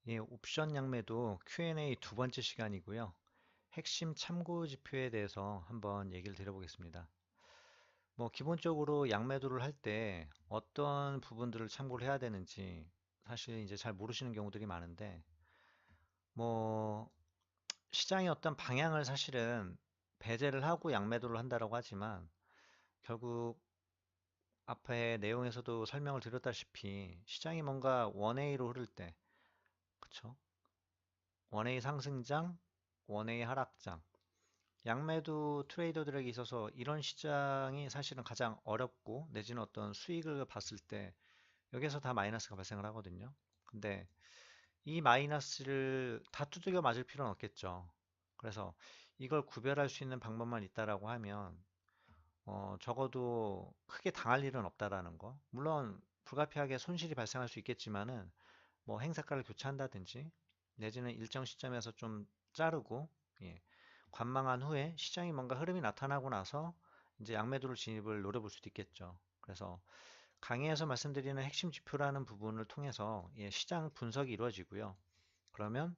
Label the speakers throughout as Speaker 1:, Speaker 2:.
Speaker 1: 예, 옵션 양매도 Q&A 두 번째 시간이고요. 핵심 참고 지표에 대해서 한번 얘기를 드려보겠습니다. 뭐 기본적으로 양매도를 할 때 어떤 부분들을 참고를 해야 되는지 사실 이제 잘 모르시는 경우들이 많은데 뭐 시장의 어떤 방향을 사실은 배제를 하고 양매도를 한다라고 하지만 결국 앞에 내용에서도 설명을 드렸다시피 시장이 뭔가 원웨이로 흐를 때 그쵸? 원웨이 상승장, 원웨이 하락장 양매도 트레이더들에게 있어서 이런 시장이 사실은 가장 어렵고 내지는 어떤 수익을 봤을 때 여기에서 다 마이너스가 발생을 하거든요. 근데 이 마이너스를 다 두들겨 맞을 필요는 없겠죠. 그래서 이걸 구별할 수 있는 방법만 있다라고 하면 적어도 크게 당할 일은 없다라는 거. 물론 불가피하게 손실이 발생할 수 있겠지만은 뭐 행사가를 교체한다든지 내지는 일정 시점에서 좀 자르고 예, 관망한 후에 시장이 뭔가 흐름이 나타나고 나서 이제 양매도를 진입을 노려볼 수도 있겠죠. 그래서 강의에서 말씀드리는 핵심 지표라는 부분을 통해서 예, 시장 분석이 이루어지고요. 그러면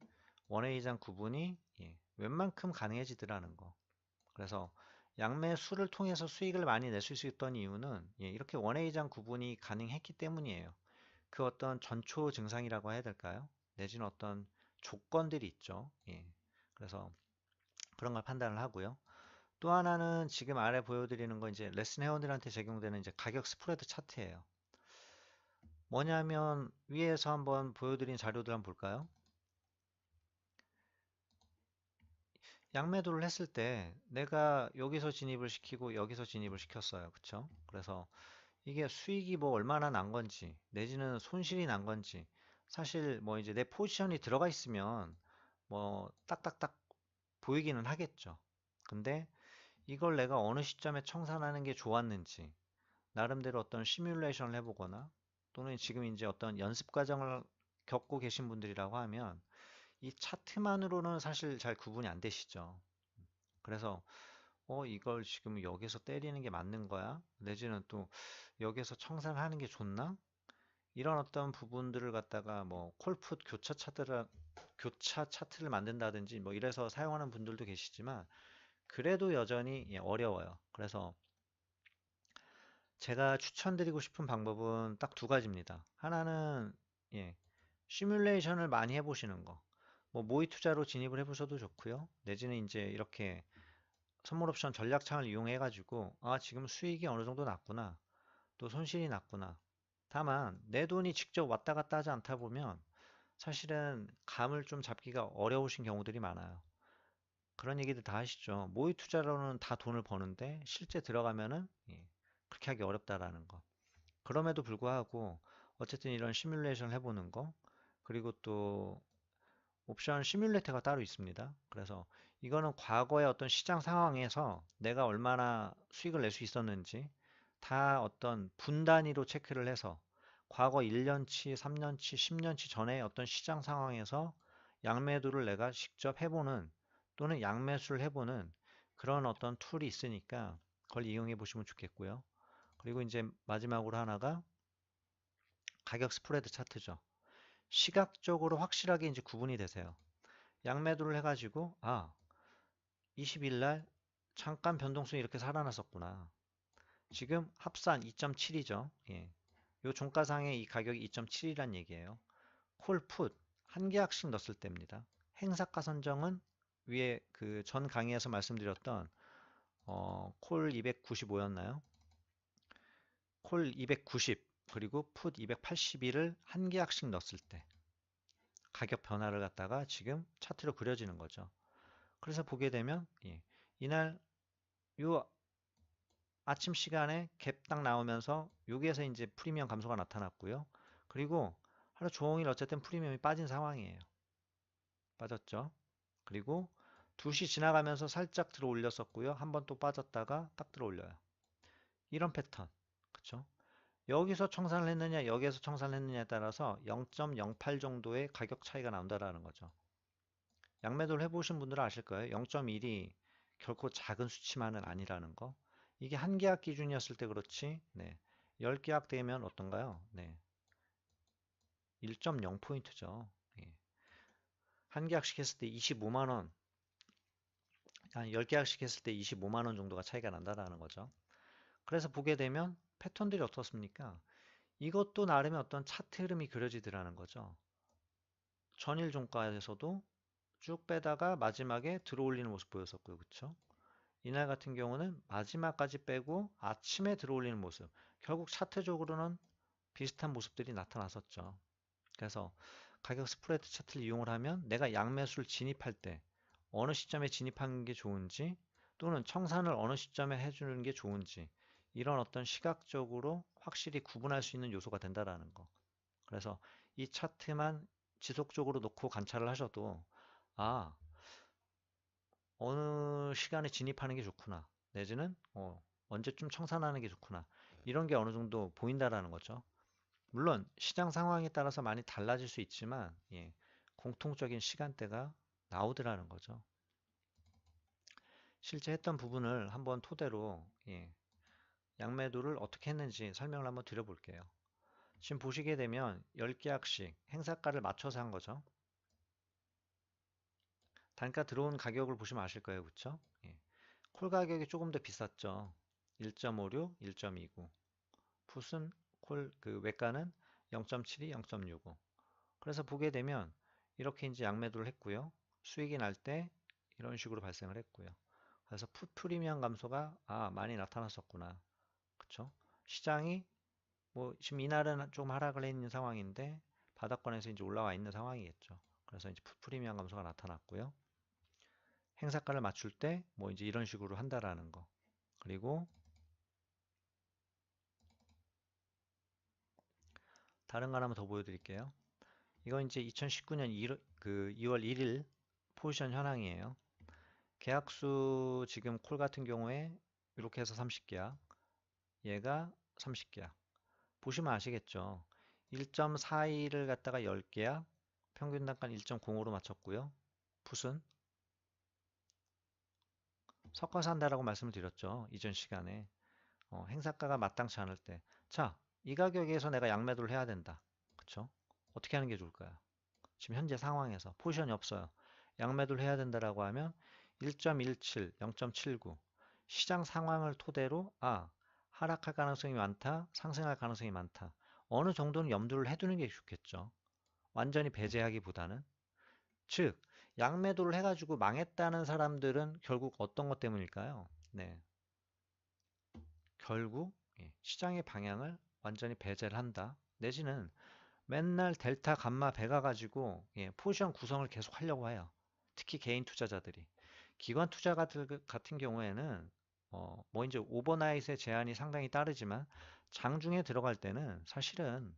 Speaker 1: 원웨이장 구분이 예, 웬만큼 가능해지더라는 거. 그래서 양매수를 통해서 수익을 많이 낼 수 있었던 이유는 예, 이렇게 원웨이장 구분이 가능했기 때문이에요. 그 어떤 전초 증상이라고 해야 될까요? 내지는 어떤 조건들이 있죠. 예. 그래서 그런 걸 판단을 하고요. 또 하나는 지금 아래 보여드리는 거 이제 레슨 회원들한테 적용되는 이제 가격 스프레드 차트예요. 뭐냐면 위에서 한번 보여드린 자료들 한번 볼까요? 양매도를 했을 때 내가 여기서 진입을 시키고 여기서 진입을 시켰어요. 그쵸? 그래서 이게 수익이 뭐 얼마나 난 건지 내지는 손실이 난 건지 사실 뭐 이제 내 포지션이 들어가 있으면 뭐 딱딱딱 보이기는 하겠죠. 근데 이걸 내가 어느 시점에 청산하는 게 좋았는지 나름대로 어떤 시뮬레이션을 해보거나 또는 지금 이제 어떤 연습 과정을 겪고 계신 분들이라고 하면 이 차트만으로는 사실 잘 구분이 안 되시죠. 그래서 이걸 지금 여기서 때리는 게 맞는 거야? 내지는 또 여기서 청산하는 게 좋나? 이런 어떤 부분들을 갖다가 뭐 콜풋 교차 차트를 만든다든지 뭐 이래서 사용하는 분들도 계시지만 그래도 여전히 예, 어려워요. 그래서 제가 추천드리고 싶은 방법은 딱 두 가지입니다. 하나는 예, 시뮬레이션을 많이 해보시는 거. 뭐 모의 투자로 진입을 해보셔도 좋고요. 내지는 이제 이렇게 선물 옵션 전략창을 이용해 가지고 아 지금 수익이 어느 정도 났구나. 또 손실이 났구나. 다만 내 돈이 직접 왔다 갔다 하지 않다 보면 사실은 감을 좀 잡기가 어려우신 경우들이 많아요. 그런 얘기들 다 하시죠. 모의 투자로는 다 돈을 버는데 실제 들어가면은 예, 그렇게 하기 어렵다라는 거. 그럼에도 불구하고 어쨌든 이런 시뮬레이션을 해보는 거 그리고 또 옵션 시뮬레이터가 따로 있습니다. 그래서 이거는 과거의 어떤 시장 상황에서 내가 얼마나 수익을 낼 수 있었는지 다 어떤 분 단위로 체크를 해서 과거 1년치, 3년치, 10년치 전에 어떤 시장 상황에서 양매도를 내가 직접 해보는 또는 양매수를 해보는 그런 어떤 툴이 있으니까 그걸 이용해 보시면 좋겠고요. 그리고 이제 마지막으로 하나가 가격 스프레드 차트죠. 시각적으로 확실하게 이제 구분이 되세요. 양매도를 해가지고 20일 날 잠깐 변동성이 이렇게 살아났었구나. 지금 합산 2.7이죠. 예. 요 종가상의 이 가격이 2.7이란 얘기예요. 콜, 풋 한 계약씩 넣었을 때입니다. 행사가 선정은 위에 그 전 강의에서 말씀드렸던 콜 295였나요? 콜 290 그리고 풋 281을 한 계약씩 넣었을 때 가격 변화를 갖다가 지금 차트로 그려지는 거죠. 그래서 보게 되면 예, 이날 요 아침 시간에 갭 딱 나오면서 여기에서 이제 프리미엄 감소가 나타났고요. 그리고 하루 종일 어쨌든 프리미엄이 빠진 상황이에요. 빠졌죠. 그리고 2시 지나가면서 살짝 들어 올렸었고요. 한번 또 빠졌다가 딱 들어 올려요. 이런 패턴. 그쵸? 여기서 청산을 했느냐, 여기에서 청산을 했느냐에 따라서 0.08 정도의 가격 차이가 나온다라는 거죠. 양매도를 해보신 분들은 아실 거예요. 0.1이 결코 작은 수치만은 아니라는 거. 이게 한 계약 기준이었을 때 그렇지, 네. 10계약 되면 어떤가요? 네. 1.0포인트죠. 예. 한 계약씩 했을 때 25만 원, 한 10계약씩 했을 때 25만 원 정도가 차이가 난다라는 거죠. 그래서 보게 되면 패턴들이 어떻습니까? 이것도 나름의 어떤 차트 흐름이 그려지더라는 거죠. 전일 종가에서도 쭉 빼다가 마지막에 들어올리는 모습 보였었고요. 그쵸? 이날 같은 경우는 마지막까지 빼고 아침에 들어올리는 모습. 결국 차트적으로는 비슷한 모습들이 나타났었죠. 그래서 가격 스프레드 차트를 이용을 하면 내가 양매수를 진입할 때 어느 시점에 진입하는 게 좋은지 또는 청산을 어느 시점에 해주는 게 좋은지 이런 어떤 시각적으로 확실히 구분할 수 있는 요소가 된다라는 거. 그래서 이 차트만 지속적으로 놓고 관찰을 하셔도 아, 어느 시간에 진입하는 게 좋구나. 내지는 언제쯤 청산하는 게 좋구나. 이런 게 어느 정도 보인다라는 거죠. 물론 시장 상황에 따라서 많이 달라질 수 있지만 예, 공통적인 시간대가 나오더라는 거죠. 실제 했던 부분을 한번 토대로 예, 양매도를 어떻게 했는지 설명을 한번 드려볼게요. 지금 보시게 되면 10계약씩 행사가를 맞춰서 한 거죠. 단가 들어온 가격을 보시면 아실 거예요. 그쵸? 예. 콜 가격이 조금 더 비쌌죠. 1.56, 1.29. 풋은 콜 그 외가는 0.72, 0.65. 그래서 보게 되면 이렇게 이제 양매도를 했고요. 수익이 날 때 이런 식으로 발생을 했고요. 그래서 풋 프리미엄 감소가 많이 나타났었구나. 그쵸? 시장이 뭐 지금 이날은 좀 하락을 해 있는 상황인데 바닥권에서 이제 올라와 있는 상황이겠죠. 그래서 이제 풋 프리미엄 감소가 나타났고요. 행사가를 맞출 때 뭐 이제 이런 식으로 한다라는 거. 그리고 다른 거 하나 더 보여드릴게요. 이건 이제 2019년 2월 1일 포지션 현황이에요. 계약수 지금 콜 같은 경우에 이렇게 해서 30계약, 얘가 30계약. 보시면 아시겠죠? 1.42를 갖다가 10계약, 평균 단가는 1.05로 맞췄고요. 풋은 섞어서 한다라고 말씀을 드렸죠. 이전 시간에. 행사가가 마땅치 않을 때. 자, 이 가격에서 내가 양매도를 해야 된다. 그쵸? 어떻게 하는 게 좋을까요? 지금 현재 상황에서 포지션이 없어요. 양매도를 해야 된다라고 하면 1.17, 0.79 시장 상황을 토대로 하락할 가능성이 많다, 상승할 가능성이 많다. 어느 정도는 염두를 해두는 게 좋겠죠. 완전히 배제하기보다는. 즉, 양매도를 해가지고 망했다는 사람들은 결국 어떤 것 때문일까요? 네, 결국 시장의 방향을 완전히 배제를 한다. 내지는 맨날 델타, 감마, 베가 가지고 포지션 구성을 계속 하려고 해요. 특히 개인 투자자들이. 기관 투자가들 같은 경우에는 뭐 이제 오버나잇의 제한이 상당히 따르지만 장중에 들어갈 때는 사실은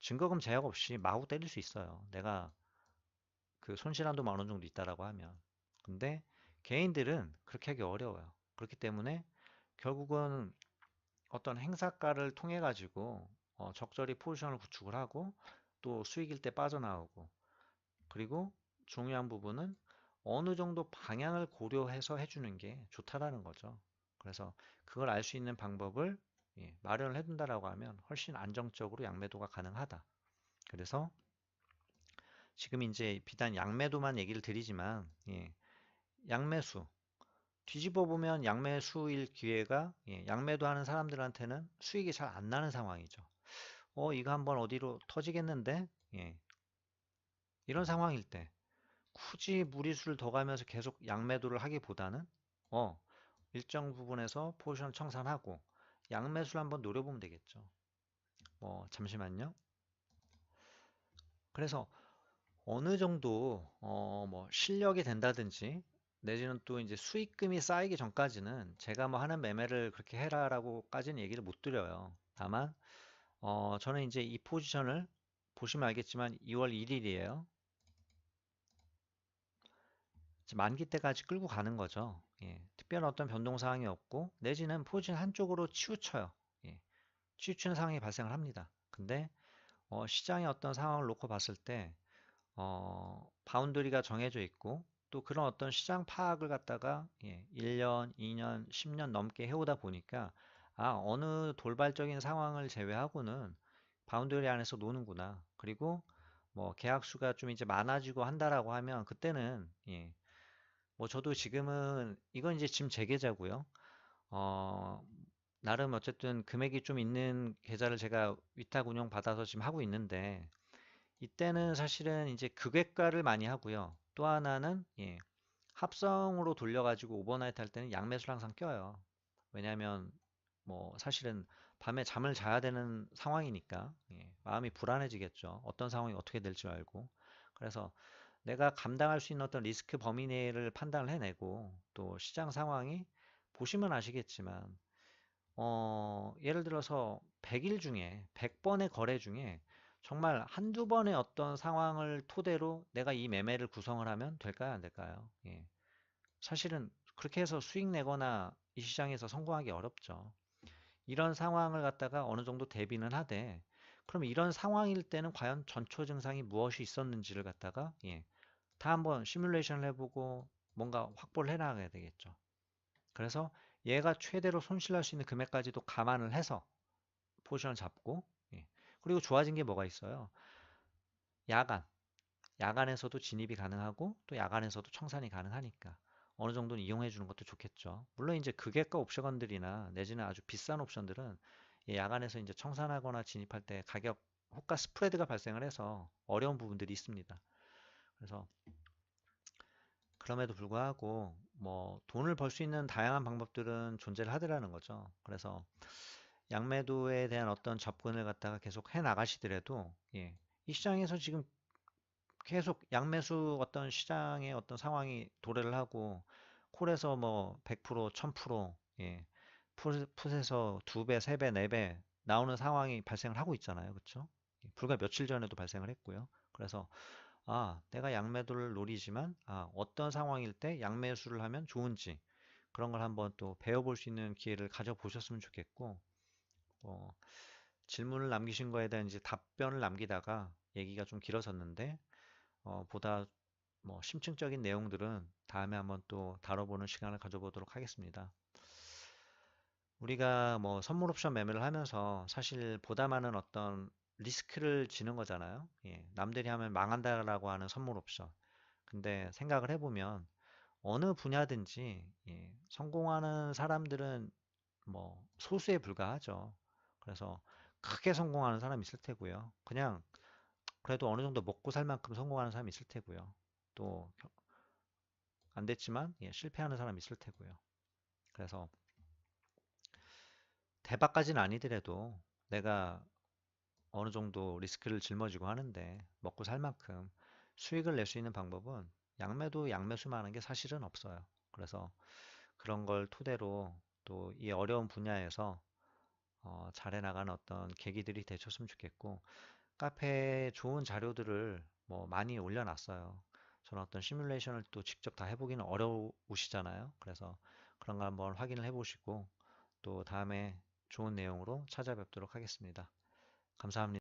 Speaker 1: 증거금 제약 없이 마구 때릴 수 있어요. 내가 그 손실 한도만 어느 정도 있다라고 하면. 근데 개인들은 그렇게 하기 어려워요. 그렇기 때문에 결국은 어떤 행사가를 통해 가지고 적절히 포지션을 구축을 하고 또 수익일 때 빠져나오고 그리고 중요한 부분은 어느 정도 방향을 고려해서 해주는 게 좋다라는 거죠. 그래서 그걸 알 수 있는 방법을 마련을 해둔다라고 하면 훨씬 안정적으로 양매도가 가능하다. 그래서 지금 이제 비단 양매도만 얘기를 드리지만 양매수 뒤집어 보면 양매수일 기회가 양매도 하는 사람들한테는 수익이 잘 안 나는 상황이죠. 이거 한번 어디로 터지겠는데? 이런 상황일 때 굳이 무리수를 더 가면서 계속 양매도를 하기보다는 어, 일정 부분에서 포지션을 청산하고 양매수를 한번 노려보면 되겠죠. 잠시만요. 그래서 어느 정도 뭐 실력이 된다든지 내지는 또 이제 수익금이 쌓이기 전까지는 제가 뭐 하는 매매를 그렇게 해라라고까지는 얘기를 못 드려요. 다만 저는 이제 이 포지션을 보시면 알겠지만 2월 1일이에요. 만기 때까지 끌고 가는 거죠. 특별한 어떤 변동 사항이 없고 내지는 포지션 한쪽으로 치우쳐요. 예, 치우치는 상황이 발생을 합니다. 근데 시장의 어떤 상황을 놓고 봤을 때 바운더리가 정해져 있고 또 그런 어떤 시장 파악을 갖다가 1년, 2년, 10년 넘게 해오다 보니까 어느 돌발적인 상황을 제외하고는 바운더리 안에서 노는구나. 그리고 뭐 계약 수가 좀 이제 많아지고 한다라고 하면 그때는 예, 뭐 저도 지금은 이건 이제 지금 제 계좌고요. 어, 나름 어쨌든 금액이 좀 있는 계좌를 제가 위탁 운영 받아서 지금 하고 있는데 이때는 사실은 이제 금액가를 많이 하고요. 또 하나는 예, 합성으로 돌려가지고 오버나이트 할 때는 양매수를 항상 껴요. 왜냐하면 뭐 사실은 밤에 잠을 자야 되는 상황이니까 예, 마음이 불안해지겠죠. 어떤 상황이 어떻게 될지 알고. 그래서 내가 감당할 수 있는 어떤 리스크 범위 내를 판단을 해내고 또 시장 상황이 보시면 아시겠지만 예를 들어서 100일 중에 100번의 거래 중에 정말 한두 번의 어떤 상황을 토대로 내가 이 매매를 구성을 하면 될까요? 안 될까요? 예. 사실은 그렇게 해서 수익 내거나 이 시장에서 성공하기 어렵죠. 이런 상황을 갖다가 어느 정도 대비는 하되, 그럼 이런 상황일 때는 과연 전초 증상이 무엇이 있었는지를 갖다가, 예, 다 한번 시뮬레이션을 해보고 뭔가 확보를 해나가야 되겠죠. 그래서 얘가 최대로 손실날 수 있는 금액까지도 감안을 해서 포지션을 잡고, 예. 그리고 좋아진 게 뭐가 있어요? 야간. 야간에서도 진입이 가능하고 또 야간에서도 청산이 가능하니까 어느 정도는 이용해 주는 것도 좋겠죠. 물론 이제 극약가 옵션들이나 내지는 아주 비싼 옵션들은 이 야간에서 이제 청산하거나 진입할 때 가격 호가 스프레드가 발생을 해서 어려운 부분들이 있습니다. 그래서 그럼에도 불구하고 뭐 돈을 벌 수 있는 다양한 방법들은 존재를 하더라는 거죠. 그래서 양매도에 대한 어떤 접근을 갖다가 계속 해 나가시더라도 예, 이 시장에서 지금 계속 양매수 어떤 시장의 어떤 상황이 도래를 하고 콜에서 뭐 100%, 1000% 예, 풋에서 2배, 3배, 4배 나오는 상황이 발생을 하고 있잖아요. 그렇죠? 불과 며칠 전에도 발생을 했고요. 그래서 내가 양매도를 노리지만 어떤 상황일 때 양매수를 하면 좋은지 그런 걸 한번 또 배워볼 수 있는 기회를 가져보셨으면 좋겠고 어, 질문을 남기신 거에 대한 이제 답변을 남기다가 얘기가 좀 길어졌는데 보다 뭐 심층적인 내용들은 다음에 한번 또 다뤄보는 시간을 가져보도록 하겠습니다. 우리가 뭐 선물 옵션 매매를 하면서 사실 보다 많은 어떤 리스크를 지는 거잖아요. 예, 남들이 하면 망한다라고 하는 선물 옵션. 근데 생각을 해보면 어느 분야든지 예, 성공하는 사람들은 뭐 소수에 불과하죠. 그래서 크게 성공하는 사람이 있을 테고요. 그냥 그래도 어느 정도 먹고 살 만큼 성공하는 사람이 있을 테고요. 또 안 됐지만 예, 실패하는 사람이 있을 테고요. 그래서 대박까지는 아니더라도 내가 어느 정도 리스크를 짊어지고 하는데 먹고 살 만큼 수익을 낼 수 있는 방법은 양매도 양매수만 하는 게 사실은 없어요. 그래서 그런 걸 토대로 또 이 어려운 분야에서 잘해 나가는 어떤 계기들이 되셨으면 좋겠고 카페에 좋은 자료들을 뭐 많이 올려놨어요. 저는 어떤 시뮬레이션을 또 직접 다 해보기는 어려우시잖아요. 그래서 그런 거 한번 확인을 해보시고 또 다음에 좋은 내용으로 찾아뵙도록 하겠습니다. 감사합니다.